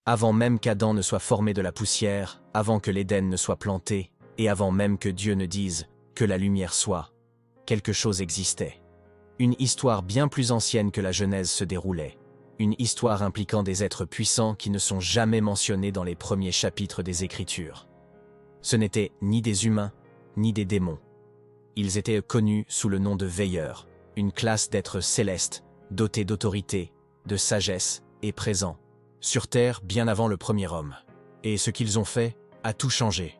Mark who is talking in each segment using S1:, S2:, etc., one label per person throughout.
S1: Avant même qu'Adam ne soit formé de la poussière, avant que l'Éden ne soit planté, et avant même que Dieu ne dise « que la lumière soit », quelque chose existait. Une histoire bien plus ancienne que la Genèse se déroulait. Une histoire impliquant des êtres puissants qui ne sont jamais mentionnés dans les premiers chapitres des Écritures. Ce n'étaient ni des humains, ni des démons. Ils étaient connus sous le nom de veilleurs, une classe d'êtres célestes, dotés d'autorité, de sagesse et présents, sur Terre bien avant le premier homme. Et ce qu'ils ont fait a tout changé.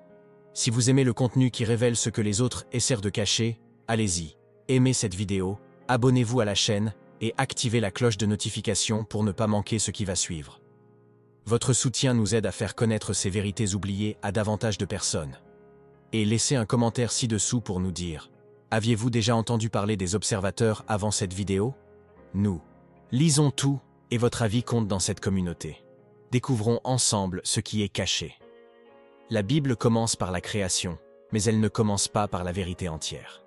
S1: Si vous aimez le contenu qui révèle ce que les autres essaient de cacher, allez-y, aimez cette vidéo, abonnez-vous à la chaîne et activez la cloche de notification pour ne pas manquer ce qui va suivre. Votre soutien nous aide à faire connaître ces vérités oubliées à davantage de personnes. Et laissez un commentaire ci-dessous pour nous dire « Aviez-vous déjà entendu parler des observateurs avant cette vidéo ?» Nous lisons tout et votre avis compte dans cette communauté. Découvrons ensemble ce qui est caché. La Bible commence par la création, mais elle ne commence pas par la vérité entière.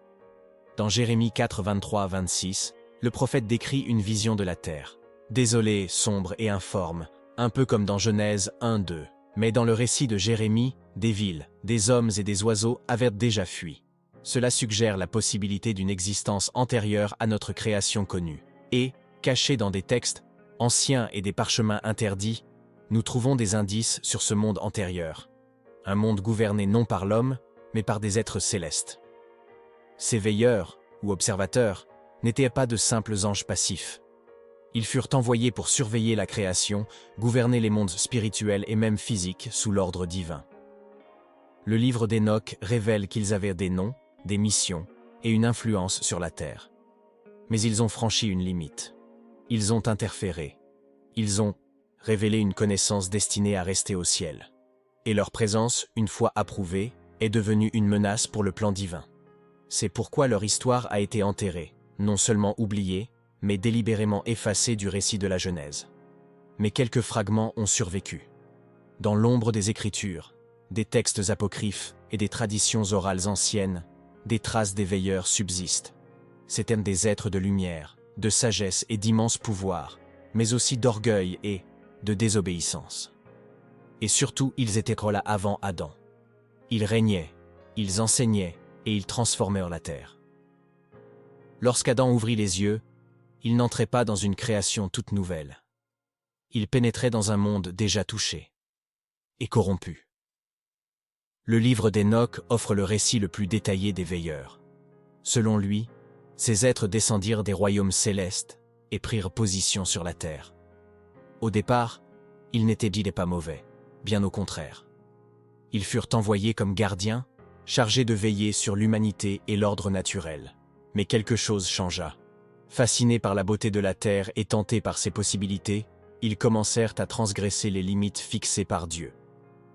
S1: Dans Jérémie 4, 23 à 26, le prophète décrit une vision de la terre. Désolée, sombre et informe, un peu comme dans Genèse 1, 2. Mais dans le récit de Jérémie, des villes, des hommes et des oiseaux avaient déjà fui. Cela suggère la possibilité d'une existence antérieure à notre création connue. Et, cachés dans des textes anciens et des parchemins interdits, nous trouvons des indices sur ce monde antérieur. Un monde gouverné non par l'homme, mais par des êtres célestes. Ces veilleurs, ou observateurs, n'étaient pas de simples anges passifs. Ils furent envoyés pour surveiller la création, gouverner les mondes spirituels et même physiques sous l'ordre divin. Le livre d'Enoch révèle qu'ils avaient des noms, des missions et une influence sur la terre. Mais ils ont franchi une limite. Ils ont interféré. Ils ont révélé une connaissance destinée à rester au ciel. Et leur présence, une fois approuvée, est devenue une menace pour le plan divin. C'est pourquoi leur histoire a été enterrée, non seulement oubliée, mais délibérément effacée du récit de la Genèse. Mais quelques fragments ont survécu. Dans l'ombre des Écritures, des textes apocryphes et des traditions orales anciennes, des traces des veilleurs subsistent. C'étaient des êtres de lumière, de sagesse et d'immense pouvoir, mais aussi d'orgueil et de désobéissance. Et surtout, ils étaient là avant Adam. Ils régnaient, ils enseignaient et ils transformèrent la terre. Lorsqu'Adam ouvrit les yeux, il n'entrait pas dans une création toute nouvelle. Il pénétrait dans un monde déjà touché et corrompu. Le livre d'Enoch offre le récit le plus détaillé des veilleurs. Selon lui, ces êtres descendirent des royaumes célestes et prirent position sur la terre. Au départ, ils n'étaient pas mauvais, bien au contraire. Ils furent envoyés comme gardiens, chargés de veiller sur l'humanité et l'ordre naturel. Mais quelque chose changea. Fascinés par la beauté de la terre et tentés par ses possibilités, ils commencèrent à transgresser les limites fixées par Dieu.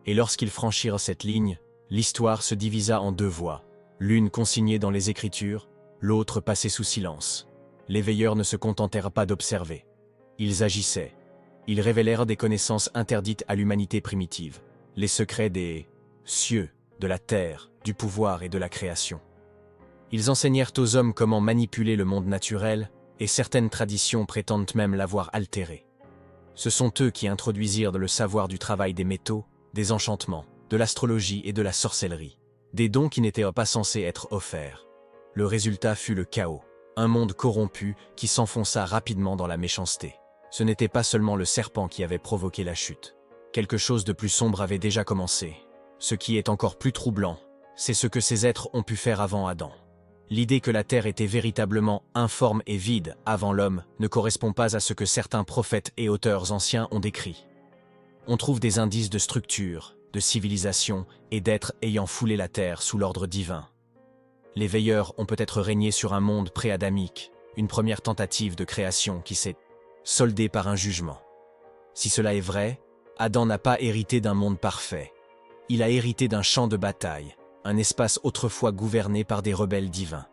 S1: Et lorsqu'ils franchirent cette ligne, l'histoire se divisa en deux voies, l'une consignée dans les Écritures, l'autre passée sous silence. Les veilleurs ne se contentèrent pas d'observer. Ils agissaient. Ils révélèrent des connaissances interdites à l'humanité primitive, les secrets des cieux, de la terre, du pouvoir et de la création. Ils enseignèrent aux hommes comment manipuler le monde naturel, et certaines traditions prétendent même l'avoir altéré. Ce sont eux qui introduisirent le savoir du travail des métaux, des enchantements, de l'astrologie et de la sorcellerie, des dons qui n'étaient pas censés être offerts. Le résultat fut le chaos, un monde corrompu qui s'enfonça rapidement dans la méchanceté. Ce n'était pas seulement le serpent qui avait provoqué la chute. Quelque chose de plus sombre avait déjà commencé. Ce qui est encore plus troublant, c'est ce que ces êtres ont pu faire avant Adam. L'idée que la terre était véritablement informe et vide avant l'homme ne correspond pas à ce que certains prophètes et auteurs anciens ont décrit. On trouve des indices de structure, de civilisation et d'êtres ayant foulé la terre sous l'ordre divin. Les veilleurs ont peut-être régné sur un monde pré-adamique, une première tentative de création qui s'est soldée par un jugement. Si cela est vrai, Adam n'a pas hérité d'un monde parfait. Il a hérité d'un champ de bataille, un espace autrefois gouverné par des rebelles divins.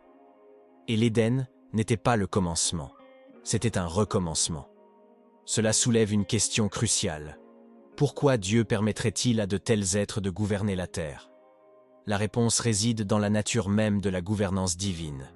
S1: Et l'Éden n'était pas le commencement, c'était un recommencement. Cela soulève une question cruciale. Pourquoi Dieu permettrait-il à de tels êtres de gouverner la terre? La réponse réside dans la nature même de la gouvernance divine.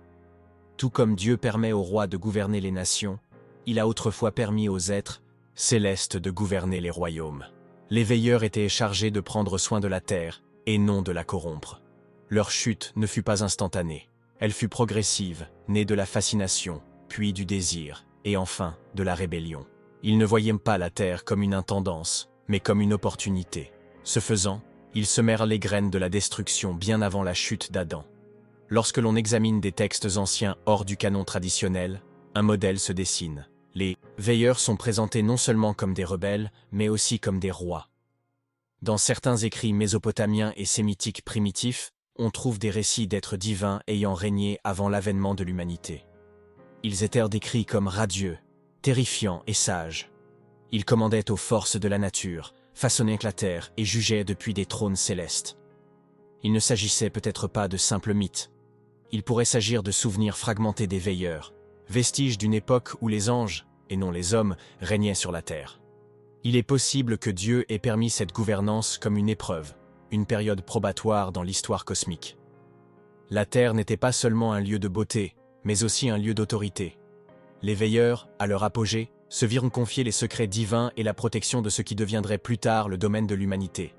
S1: Tout comme Dieu permet aux rois de gouverner les nations, il a autrefois permis aux êtres célestes de gouverner les royaumes. Les veilleurs étaient chargés de prendre soin de la terre, et non de la corrompre. Leur chute ne fut pas instantanée. Elle fut progressive, née de la fascination, puis du désir, et enfin de la rébellion. Ils ne voyaient pas la terre comme une intendance, mais comme une opportunité. Ce faisant, ils semèrent les graines de la destruction bien avant la chute d'Adam. Lorsque l'on examine des textes anciens hors du canon traditionnel, un modèle se dessine. Les veilleurs sont présentés non seulement comme des rebelles, mais aussi comme des rois. Dans certains écrits mésopotamiens et sémitiques primitifs, on trouve des récits d'êtres divins ayant régné avant l'avènement de l'humanité. Ils étaient décrits comme radieux, terrifiants et sages. Ils commandaient aux forces de la nature, façonnaient la terre et jugeaient depuis des trônes célestes. Il ne s'agissait peut-être pas de simples mythes. Il pourrait s'agir de souvenirs fragmentés des veilleurs, vestiges d'une époque où les anges, et non les hommes, régnaient sur la terre. Il est possible que Dieu ait permis cette gouvernance comme une épreuve, une période probatoire dans l'histoire cosmique. La terre n'était pas seulement un lieu de beauté, mais aussi un lieu d'autorité. Les veilleurs, à leur apogée, se virent confier les secrets divins et la protection de ce qui deviendrait plus tard le domaine de l'humanité.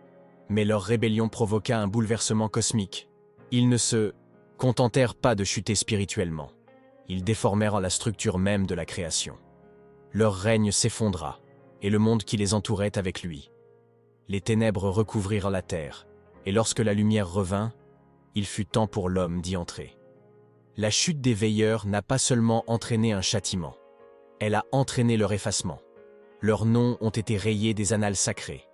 S1: Mais leur rébellion provoqua un bouleversement cosmique. Ils ne se contentèrent pas de chuter spirituellement. Ils déformèrent la structure même de la création. Leur règne s'effondra, et le monde qui les entourait avec lui. Les ténèbres recouvrirent la terre, et lorsque la lumière revint, il fut temps pour l'homme d'y entrer. La chute des veilleurs n'a pas seulement entraîné un châtiment, elle a entraîné leur effacement. Leurs noms ont été rayés des annales sacrées.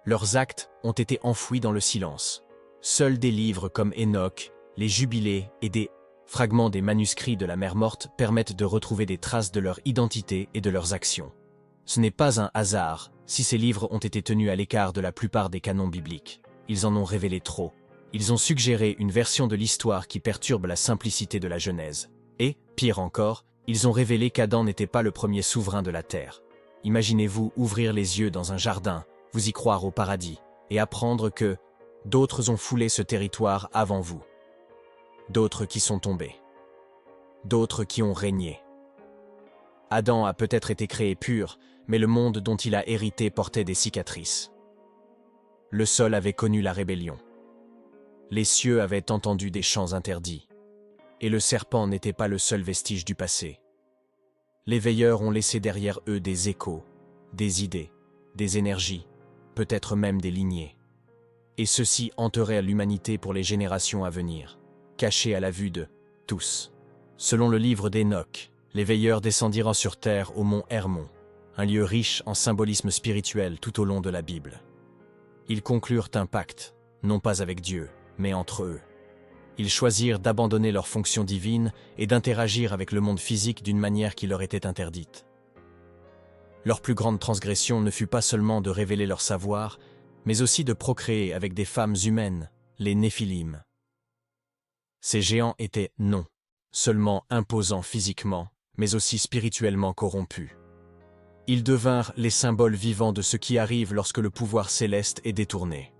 S1: Leurs actes ont été enfouis dans le silence. Seuls des livres comme Enoch, les Jubilés et des fragments des manuscrits de la mer morte permettent de retrouver des traces de leur identité et de leurs actions. Ce n'est pas un hasard si ces livres ont été tenus à l'écart de la plupart des canons bibliques. Ils en ont révélé trop. Ils ont suggéré une version de l'histoire qui perturbe la simplicité de la Genèse. Et, pire encore, ils ont révélé qu'Adam n'était pas le premier souverain de la terre. Imaginez-vous ouvrir les yeux dans un jardin, vous y croire au paradis, et apprendre que d'autres ont foulé ce territoire avant vous. D'autres qui sont tombés. D'autres qui ont régné. Adam a peut-être été créé pur, mais le monde dont il a hérité portait des cicatrices. Le sol avait connu la rébellion. Les cieux avaient entendu des chants interdits. Et le serpent n'était pas le seul vestige du passé. Les veilleurs ont laissé derrière eux des échos, des idées, des énergies, peut-être même des lignées. Et ceux-ci hanteraient l'humanité pour les générations à venir, cachés à la vue de tous. Selon le livre d'Enoch, les veilleurs descendirent sur terre au mont Hermon, un lieu riche en symbolisme spirituel tout au long de la Bible. Ils conclurent un pacte, non pas avec Dieu, mais entre eux. Ils choisirent d'abandonner leur fonction divine et d'interagir avec le monde physique d'une manière qui leur était interdite. Leur plus grande transgression ne fut pas seulement de révéler leur savoir, mais aussi de procréer avec des femmes humaines, les Néphilim. Ces géants étaient non seulement imposants physiquement, mais aussi spirituellement corrompus. Ils devinrent les symboles vivants de ce qui arrive lorsque le pouvoir céleste est détourné.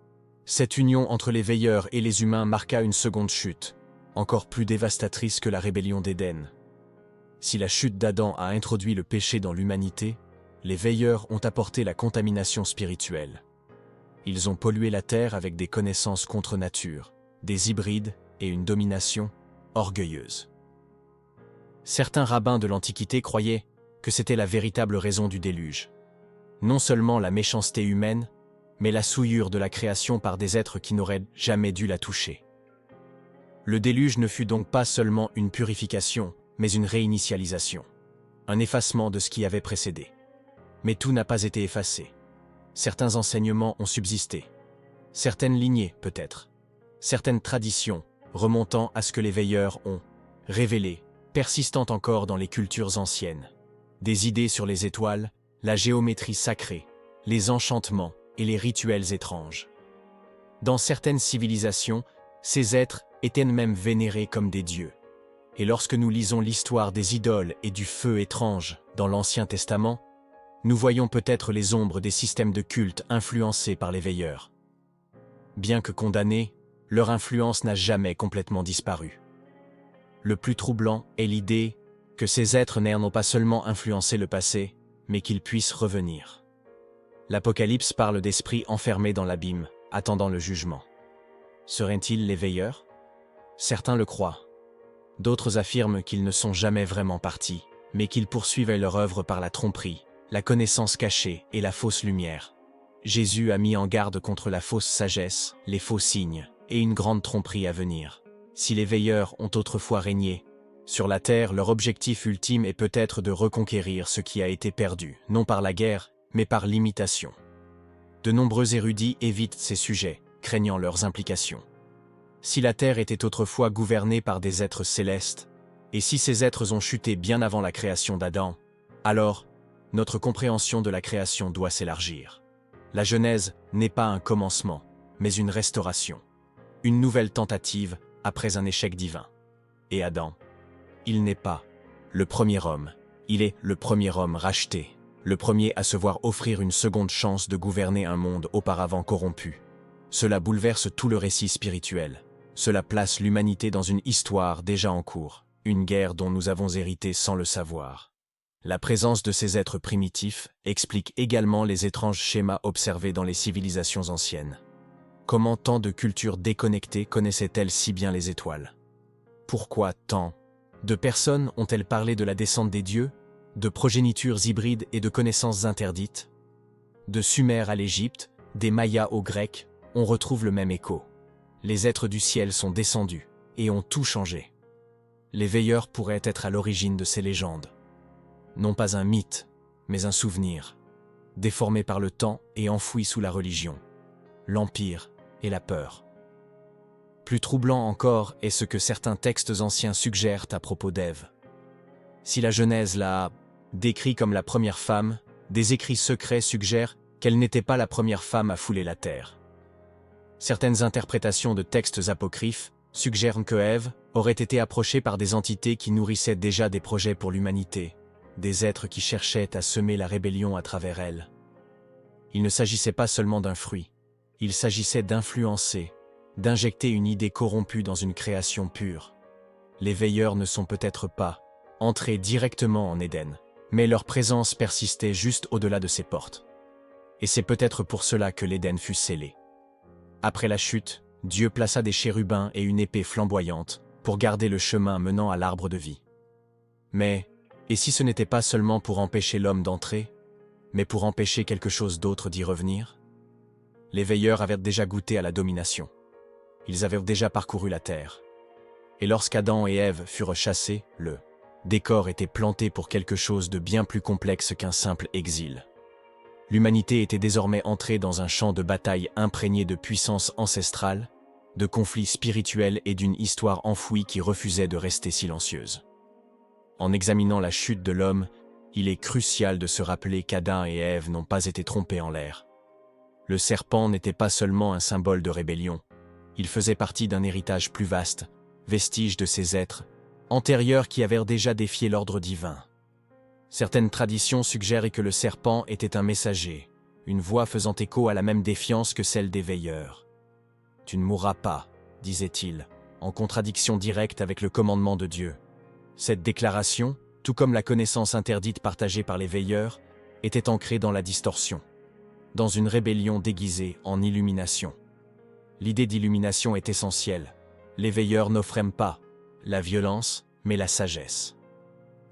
S1: Cette union entre les veilleurs et les humains marqua une seconde chute, encore plus dévastatrice que la rébellion d'Éden. Si la chute d'Adam a introduit le péché dans l'humanité, les veilleurs ont apporté la contamination spirituelle. Ils ont pollué la terre avec des connaissances contre nature, des hybrides et une domination orgueilleuse. Certains rabbins de l'Antiquité croyaient que c'était la véritable raison du déluge. Non seulement la méchanceté humaine, mais la souillure de la création par des êtres qui n'auraient jamais dû la toucher. Le déluge ne fut donc pas seulement une purification, mais une réinitialisation, un effacement de ce qui avait précédé. Mais tout n'a pas été effacé. Certains enseignements ont subsisté. Certaines lignées, peut-être. Certaines traditions, remontant à ce que les veilleurs ont révélé, persistant encore dans les cultures anciennes. Des idées sur les étoiles, la géométrie sacrée, les enchantements et les rituels étranges. Dans certaines civilisations, ces êtres étaient même vénérés comme des dieux. Et lorsque nous lisons l'histoire des idoles et du feu étrange dans l'Ancien Testament, nous voyons peut-être les ombres des systèmes de culte influencés par les veilleurs. Bien que condamnés, leur influence n'a jamais complètement disparu. Le plus troublant est l'idée que ces êtres n'ont pas seulement influencé le passé, mais qu'ils puissent revenir. L'Apocalypse parle d'esprits enfermés dans l'abîme, attendant le jugement. Seraient-ils les veilleurs? Certains le croient. D'autres affirment qu'ils ne sont jamais vraiment partis, mais qu'ils poursuivent leur œuvre par la tromperie, la connaissance cachée et la fausse lumière. Jésus a mis en garde contre la fausse sagesse, les faux signes, et une grande tromperie à venir. Si les veilleurs ont autrefois régné sur la terre, leur objectif ultime est peut-être de reconquérir ce qui a été perdu, non par la guerre, mais par l'imitation. De nombreux érudits évitent ces sujets, craignant leurs implications. Si la terre était autrefois gouvernée par des êtres célestes, et si ces êtres ont chuté bien avant la création d'Adam, alors notre compréhension de la création doit s'élargir. La Genèse n'est pas un commencement, mais une restauration. Une nouvelle tentative après un échec divin. Et Adam, il n'est pas le premier homme, il est le premier homme racheté, le premier à se voir offrir une seconde chance de gouverner un monde auparavant corrompu. Cela bouleverse tout le récit spirituel. Cela place l'humanité dans une histoire déjà en cours, une guerre dont nous avons hérité sans le savoir. La présence de ces êtres primitifs explique également les étranges schémas observés dans les civilisations anciennes. Comment tant de cultures déconnectées connaissaient-elles si bien les étoiles? Pourquoi tant de personnes ont-elles parlé de la descente des dieux, de progénitures hybrides et de connaissances interdites? De Sumer à l'Égypte, des Mayas aux Grecs, on retrouve le même écho. Les êtres du ciel sont descendus et ont tout changé. Les veilleurs pourraient être à l'origine de ces légendes. Non pas un mythe, mais un souvenir, déformé par le temps et enfoui sous la religion, l'empire et la peur. Plus troublant encore est ce que certains textes anciens suggèrent à propos d'Ève. Si la Genèse l'a décrit comme la première femme, des écrits secrets suggèrent qu'elle n'était pas la première femme à fouler la terre. Certaines interprétations de textes apocryphes suggèrent que Ève aurait été approchée par des entités qui nourrissaient déjà des projets pour l'humanité, des êtres qui cherchaient à semer la rébellion à travers elle. Il ne s'agissait pas seulement d'un fruit, il s'agissait d'influencer, d'injecter une idée corrompue dans une création pure. Les veilleurs ne sont peut-être pas entrés directement en Éden, mais leur présence persistait juste au-delà de ses portes. Et c'est peut-être pour cela que l'Éden fut scellé. Après la chute, Dieu plaça des chérubins et une épée flamboyante pour garder le chemin menant à l'arbre de vie. Mais, et si ce n'était pas seulement pour empêcher l'homme d'entrer, mais pour empêcher quelque chose d'autre d'y revenir? Les veilleurs avaient déjà goûté à la domination. Ils avaient déjà parcouru la terre. Et lorsqu'Adam et Ève furent chassés, le décor était planté pour quelque chose de bien plus complexe qu'un simple exil. L'humanité était désormais entrée dans un champ de bataille imprégné de puissance ancestrale, de conflits spirituels et d'une histoire enfouie qui refusait de rester silencieuse. En examinant la chute de l'homme, il est crucial de se rappeler qu'Adam et Ève n'ont pas été trompés en l'air. Le serpent n'était pas seulement un symbole de rébellion, il faisait partie d'un héritage plus vaste, vestige de ces êtres antérieurs qui avaient déjà défié l'ordre divin. Certaines traditions suggèrent que le serpent était un messager, une voix faisant écho à la même défiance que celle des veilleurs. « Tu ne mourras pas », disait-il, en contradiction directe avec le commandement de Dieu. Cette déclaration, tout comme la connaissance interdite partagée par les veilleurs, était ancrée dans la distorsion, dans une rébellion déguisée en illumination. L'idée d'illumination est essentielle. Les veilleurs n'offraient pas la violence, mais la sagesse.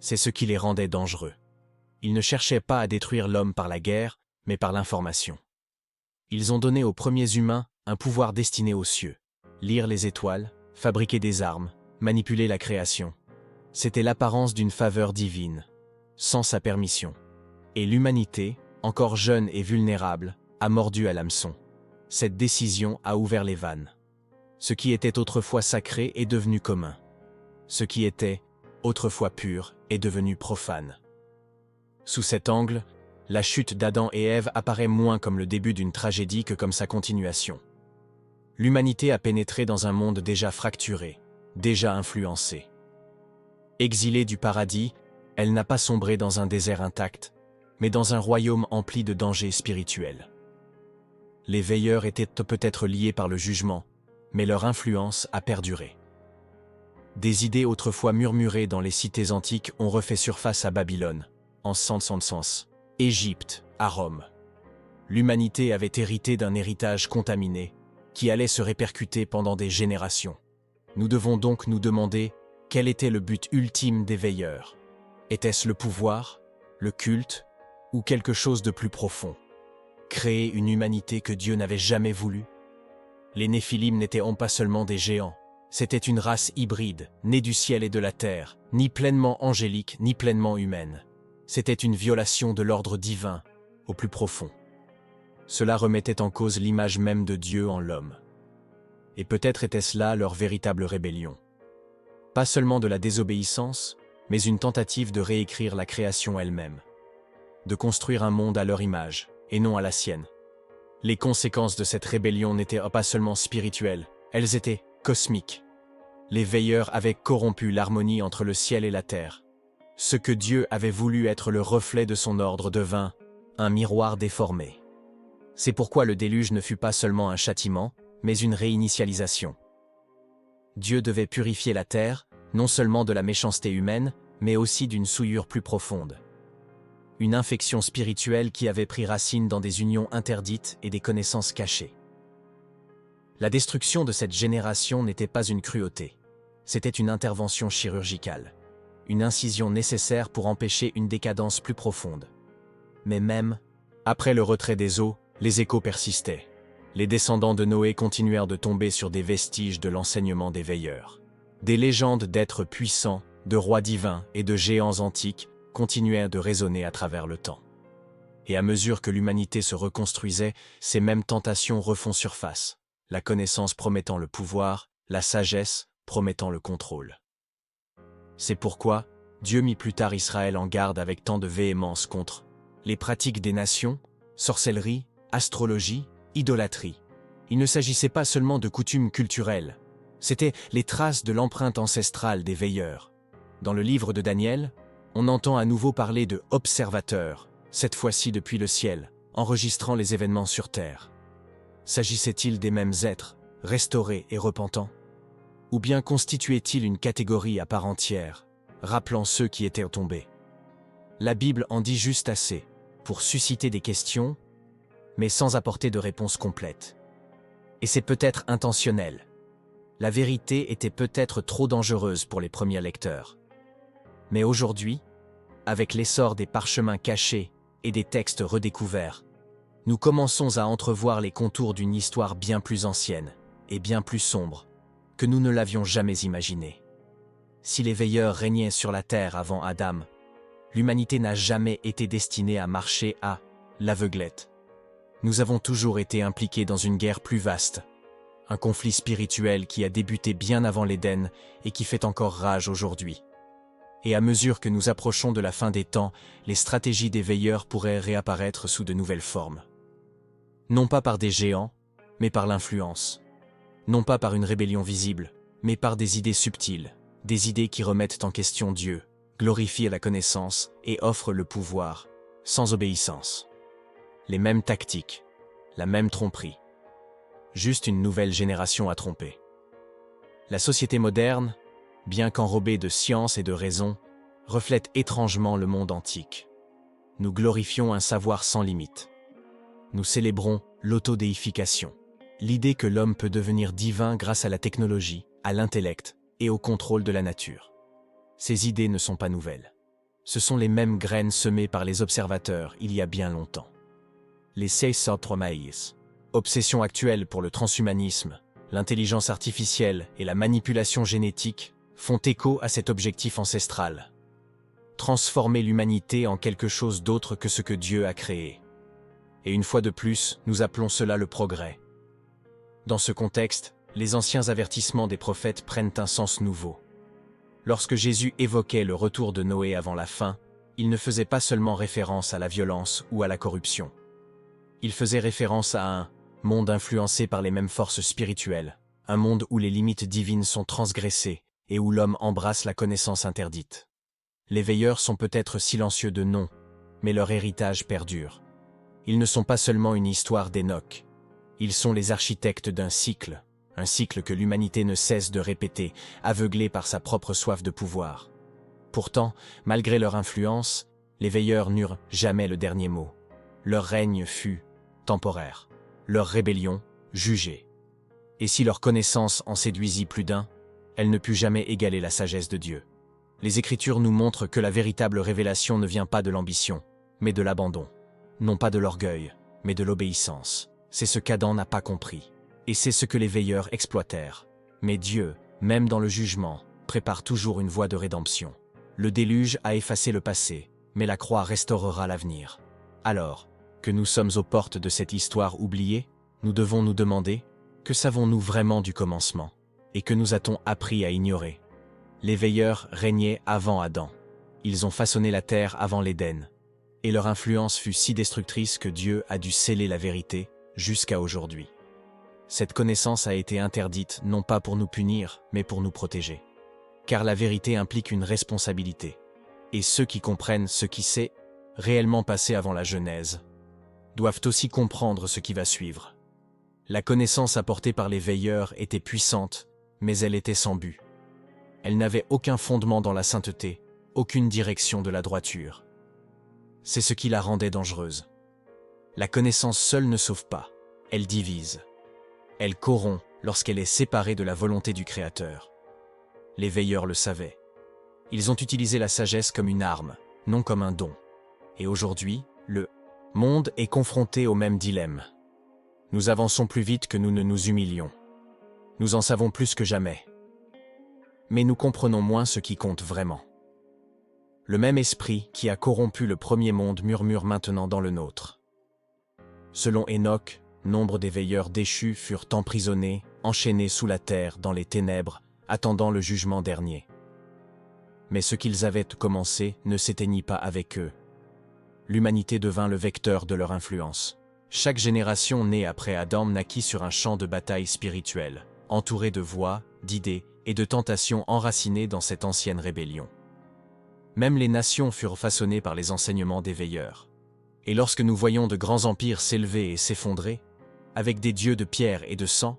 S1: C'est ce qui les rendait dangereux. Ils ne cherchaient pas à détruire l'homme par la guerre, mais par l'information. Ils ont donné aux premiers humains un pouvoir destiné aux cieux. Lire les étoiles, fabriquer des armes, manipuler la création. C'était l'apparence d'une faveur divine, sans sa permission. Et l'humanité, encore jeune et vulnérable, a mordu à l'hameçon. Cette décision a ouvert les vannes. Ce qui était autrefois sacré est devenu commun. Ce qui était autrefois pur est devenu profane. Sous cet angle, la chute d'Adam et Ève apparaît moins comme le début d'une tragédie que comme sa continuation. L'humanité a pénétré dans un monde déjà fracturé, déjà influencé. Exilée du paradis, elle n'a pas sombré dans un désert intact, mais dans un royaume empli de dangers spirituels. Les veilleurs étaient peut-être liés par le jugement, mais leur influence a perduré. Des idées autrefois murmurées dans les cités antiques ont refait surface à Babylone, en 500, Égypte, à Rome. L'humanité avait hérité d'un héritage contaminé, qui allait se répercuter pendant des générations. Nous devons donc nous demander quel était le but ultime des veilleurs. Était-ce le pouvoir, le culte, ou quelque chose de plus profond? Créer une humanité que Dieu n'avait jamais voulu? Les Néphilim n'étaient pas seulement des géants, c'était une race hybride, née du ciel et de la terre, ni pleinement angélique, ni pleinement humaine. C'était une violation de l'ordre divin, au plus profond. Cela remettait en cause l'image même de Dieu en l'homme. Et peut-être était-ce là leur véritable rébellion. Pas seulement de la désobéissance, mais une tentative de réécrire la création elle-même. De construire un monde à leur image, et non à la sienne. Les conséquences de cette rébellion n'étaient pas seulement spirituelles, elles étaient cosmiques. Les veilleurs avaient corrompu l'harmonie entre le ciel et la terre. Ce que Dieu avait voulu être le reflet de son ordre devint un miroir déformé. C'est pourquoi le déluge ne fut pas seulement un châtiment, mais une réinitialisation. Dieu devait purifier la terre, non seulement de la méchanceté humaine, mais aussi d'une souillure plus profonde. Une infection spirituelle qui avait pris racine dans des unions interdites et des connaissances cachées. La destruction de cette génération n'était pas une cruauté, c'était une intervention chirurgicale, une incision nécessaire pour empêcher une décadence plus profonde. Mais même, après le retrait des eaux, les échos persistaient. Les descendants de Noé continuèrent de tomber sur des vestiges de l'enseignement des veilleurs. Des légendes d'êtres puissants, de rois divins et de géants antiques continuèrent de résonner à travers le temps. Et à mesure que l'humanité se reconstruisait, ces mêmes tentations refont surface, la connaissance promettant le pouvoir, la sagesse promettant le contrôle. C'est pourquoi Dieu mit plus tard Israël en garde avec tant de véhémence contre les pratiques des nations, sorcellerie, astrologie, idolâtrie. Il ne s'agissait pas seulement de coutumes culturelles, c'étaient les traces de l'empreinte ancestrale des veilleurs. Dans le livre de Daniel, on entend à nouveau parler de « observateurs », cette fois-ci depuis le ciel, enregistrant les événements sur terre. S'agissait-il des mêmes êtres, restaurés et repentants? Ou bien constituait-il une catégorie à part entière, rappelant ceux qui étaient tombés? La Bible en dit juste assez, pour susciter des questions, mais sans apporter de réponse complète. Et c'est peut-être intentionnel. La vérité était peut-être trop dangereuse pour les premiers lecteurs. Mais aujourd'hui, avec l'essor des parchemins cachés et des textes redécouverts, nous commençons à entrevoir les contours d'une histoire bien plus ancienne et bien plus sombre que nous ne l'avions jamais imaginée. Si les veilleurs régnaient sur la terre avant Adam, l'humanité n'a jamais été destinée à marcher à l'aveuglette. Nous avons toujours été impliqués dans une guerre plus vaste, un conflit spirituel qui a débuté bien avant l'Éden et qui fait encore rage aujourd'hui. Et à mesure que nous approchons de la fin des temps, les stratégies des veilleurs pourraient réapparaître sous de nouvelles formes. Non pas par des géants, mais par l'influence. Non pas par une rébellion visible, mais par des idées subtiles, des idées qui remettent en question Dieu, glorifient la connaissance et offrent le pouvoir, sans obéissance. Les mêmes tactiques, la même tromperie. Juste une nouvelle génération à tromper. La société moderne, bien qu'enrobée de science et de raison, reflète étrangement le monde antique. Nous glorifions un savoir sans limite. Nous célébrons l'autodéification, l'idée que l'homme peut devenir divin grâce à la technologie, à l'intellect et au contrôle de la nature. Ces idées ne sont pas nouvelles. Ce sont les mêmes graines semées par les observateurs il y a bien longtemps. Les Seisotro-Maïs, obsession actuelle pour le transhumanisme, l'intelligence artificielle et la manipulation génétique, font écho à cet objectif ancestral. Transformer l'humanité en quelque chose d'autre que ce que Dieu a créé. Et une fois de plus, nous appelons cela le progrès. Dans ce contexte, les anciens avertissements des prophètes prennent un sens nouveau. Lorsque Jésus évoquait le retour de Noé avant la fin, il ne faisait pas seulement référence à la violence ou à la corruption. Il faisait référence à un monde influencé par les mêmes forces spirituelles, un monde où les limites divines sont transgressées et où l'homme embrasse la connaissance interdite. Les veilleurs sont peut-être silencieux de nom, mais leur héritage perdure. Ils ne sont pas seulement une histoire d'Enoch. Ils sont les architectes d'un cycle, un cycle que l'humanité ne cesse de répéter, aveuglée par sa propre soif de pouvoir. Pourtant, malgré leur influence, les veilleurs n'eurent jamais le dernier mot. Leur règne fut temporaire. Leur rébellion, jugée. Et si leur connaissance en séduisit plus d'un, elle ne put jamais égaler la sagesse de Dieu. Les Écritures nous montrent que la véritable révélation ne vient pas de l'ambition, mais de l'abandon. Non pas de l'orgueil, mais de l'obéissance. C'est ce qu'Adam n'a pas compris. Et c'est ce que les veilleurs exploitèrent. Mais Dieu, même dans le jugement, prépare toujours une voie de rédemption. Le déluge a effacé le passé, mais la croix restaurera l'avenir. Alors, que nous sommes aux portes de cette histoire oubliée, nous devons nous demander, que savons-nous vraiment du commencement? Et que nous a-t-on appris à ignorer? Les veilleurs régnaient avant Adam. Ils ont façonné la terre avant l'Éden. Et leur influence fut si destructrice que Dieu a dû sceller la vérité jusqu'à aujourd'hui. Cette connaissance a été interdite non pas pour nous punir, mais pour nous protéger. Car la vérité implique une responsabilité. Et ceux qui comprennent ce qui s'est réellement passé avant la Genèse doivent aussi comprendre ce qui va suivre. La connaissance apportée par les veilleurs était puissante, mais elle était sans but. Elle n'avait aucun fondement dans la sainteté, aucune direction de la droiture. C'est ce qui la rendait dangereuse. La connaissance seule ne sauve pas, elle divise. Elle corrompt lorsqu'elle est séparée de la volonté du Créateur. Les veilleurs le savaient. Ils ont utilisé la sagesse comme une arme, non comme un don. Et aujourd'hui, le monde est confronté au même dilemme. Nous avançons plus vite que nous ne nous humilions. Nous en savons plus que jamais. Mais nous comprenons moins ce qui compte vraiment. Le même esprit qui a corrompu le premier monde murmure maintenant dans le nôtre. Selon Enoch, nombre des veilleurs déchus furent emprisonnés, enchaînés sous la terre dans les ténèbres, attendant le jugement dernier. Mais ce qu'ils avaient commencé ne s'éteignit pas avec eux. L'humanité devint le vecteur de leur influence. Chaque génération née après Adam naquit sur un champ de bataille spirituel, entouré de voix, d'idées et de tentations enracinées dans cette ancienne rébellion. Même les nations furent façonnées par les enseignements des veilleurs. Et lorsque nous voyons de grands empires s'élever et s'effondrer, avec des dieux de pierre et de sang,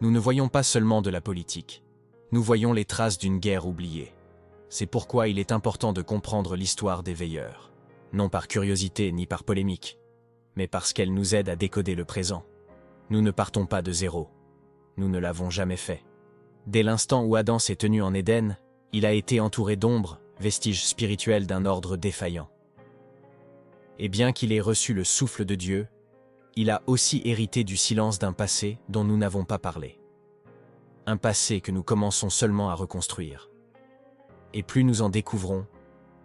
S1: nous ne voyons pas seulement de la politique. Nous voyons les traces d'une guerre oubliée. C'est pourquoi il est important de comprendre l'histoire des veilleurs. Non par curiosité ni par polémique, mais parce qu'elle nous aide à décoder le présent. Nous ne partons pas de zéro. Nous ne l'avons jamais fait. Dès l'instant où Adam s'est tenu en Éden, il a été entouré d'ombres, vestiges spirituels d'un ordre défaillant. Et bien qu'il ait reçu le souffle de Dieu, il a aussi hérité du silence d'un passé dont nous n'avons pas parlé. Un passé que nous commençons seulement à reconstruire. Et plus nous en découvrons,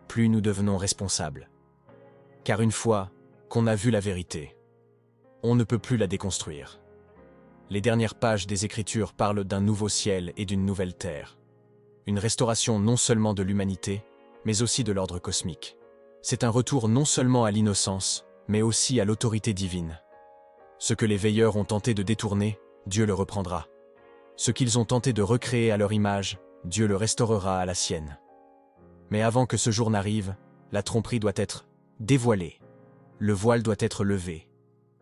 S1: plus nous devenons responsables. Car une fois qu'on a vu la vérité, on ne peut plus la déconstruire. Les dernières pages des Écritures parlent d'un nouveau ciel et d'une nouvelle terre. Une restauration non seulement de l'humanité, mais aussi de l'ordre cosmique. C'est un retour non seulement à l'innocence, mais aussi à l'autorité divine. Ce que les veilleurs ont tenté de détourner, Dieu le reprendra. Ce qu'ils ont tenté de recréer à leur image, Dieu le restaurera à la sienne. Mais avant que ce jour n'arrive, la tromperie doit être dévoilée. Le voile doit être levé.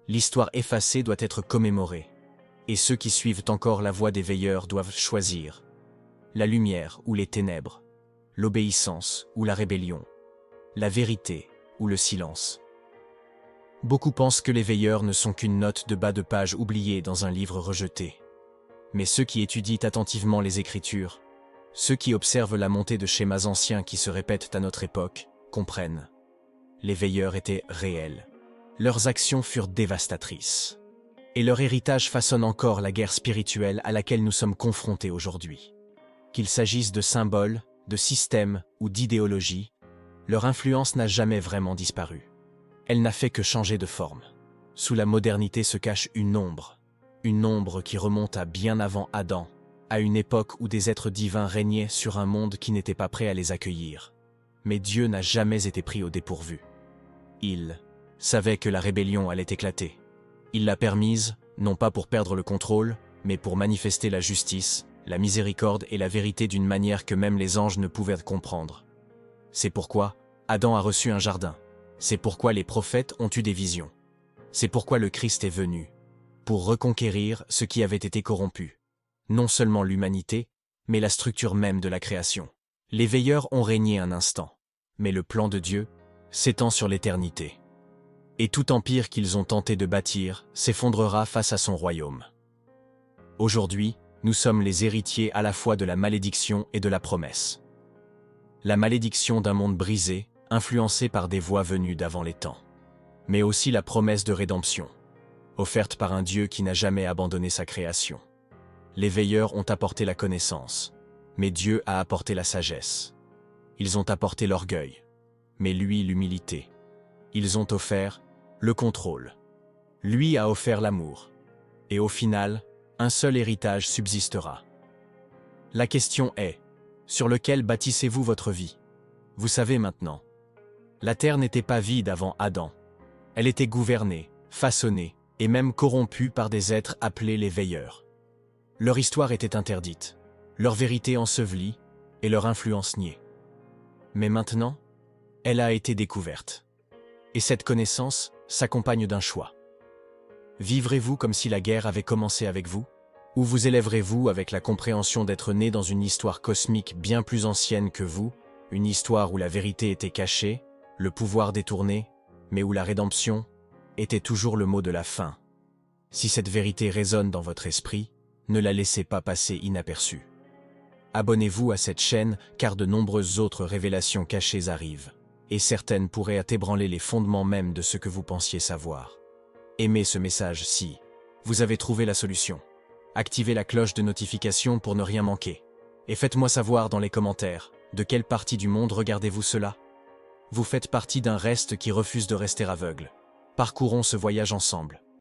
S1: L'histoire effacée doit être commémorée. Et ceux qui suivent encore la voie des veilleurs doivent choisir la lumière ou les ténèbres, l'obéissance ou la rébellion, la vérité ou le silence. Beaucoup pensent que les veilleurs ne sont qu'une note de bas de page oubliée dans un livre rejeté. Mais ceux qui étudient attentivement les Écritures, ceux qui observent la montée de schémas anciens qui se répètent à notre époque, comprennent. Les veilleurs étaient réels. Leurs actions furent dévastatrices. Et leur héritage façonne encore la guerre spirituelle à laquelle nous sommes confrontés aujourd'hui. Qu'il s'agisse de symboles, de systèmes ou d'idéologies, leur influence n'a jamais vraiment disparu. Elle n'a fait que changer de forme. Sous la modernité se cache une ombre qui remonte à bien avant Adam, à une époque où des êtres divins régnaient sur un monde qui n'était pas prêt à les accueillir. Mais Dieu n'a jamais été pris au dépourvu. Il savait que la rébellion allait éclater. Il l'a permise, non pas pour perdre le contrôle, mais pour manifester la justice, la miséricorde et la vérité d'une manière que même les anges ne pouvaient comprendre. C'est pourquoi Adam a reçu un jardin. C'est pourquoi les prophètes ont eu des visions. C'est pourquoi le Christ est venu, pour reconquérir ce qui avait été corrompu. Non seulement l'humanité, mais la structure même de la création. Les veilleurs ont régné un instant, mais le plan de Dieu s'étend sur l'éternité. Et tout empire qu'ils ont tenté de bâtir s'effondrera face à son royaume. Aujourd'hui, nous sommes les héritiers à la fois de la malédiction et de la promesse. La malédiction d'un monde brisé, influencé par des voies venues d'avant les temps. Mais aussi la promesse de rédemption, offerte par un Dieu qui n'a jamais abandonné sa création. Les veilleurs ont apporté la connaissance, mais Dieu a apporté la sagesse. Ils ont apporté l'orgueil, mais lui l'humilité. Ils ont offert le contrôle. Lui a offert l'amour. Et au final, un seul héritage subsistera. La question est, sur lequel bâtissez-vous votre vie? Vous savez maintenant. La terre n'était pas vide avant Adam. Elle était gouvernée, façonnée, et même corrompue par des êtres appelés les veilleurs. Leur histoire était interdite, leur vérité ensevelie, et leur influence niée. Mais maintenant, elle a été découverte. Et cette connaissance s'accompagne d'un choix. Vivrez-vous comme si la guerre avait commencé avec vous? Ou vous élèverez-vous avec la compréhension d'être né dans une histoire cosmique bien plus ancienne que vous, une histoire où la vérité était cachée, le pouvoir détourné, mais où la rédemption était toujours le mot de la fin? Si cette vérité résonne dans votre esprit, ne la laissez pas passer inaperçue. Abonnez-vous à cette chaîne car de nombreuses autres révélations cachées arrivent, et certaines pourraient ébranler les fondements même de ce que vous pensiez savoir. Aimez ce message si vous avez trouvé la solution. Activez la cloche de notification pour ne rien manquer. Et faites-moi savoir dans les commentaires, de quelle partie du monde regardez-vous cela? Vous faites partie d'un reste qui refuse de rester aveugle. Parcourons ce voyage ensemble.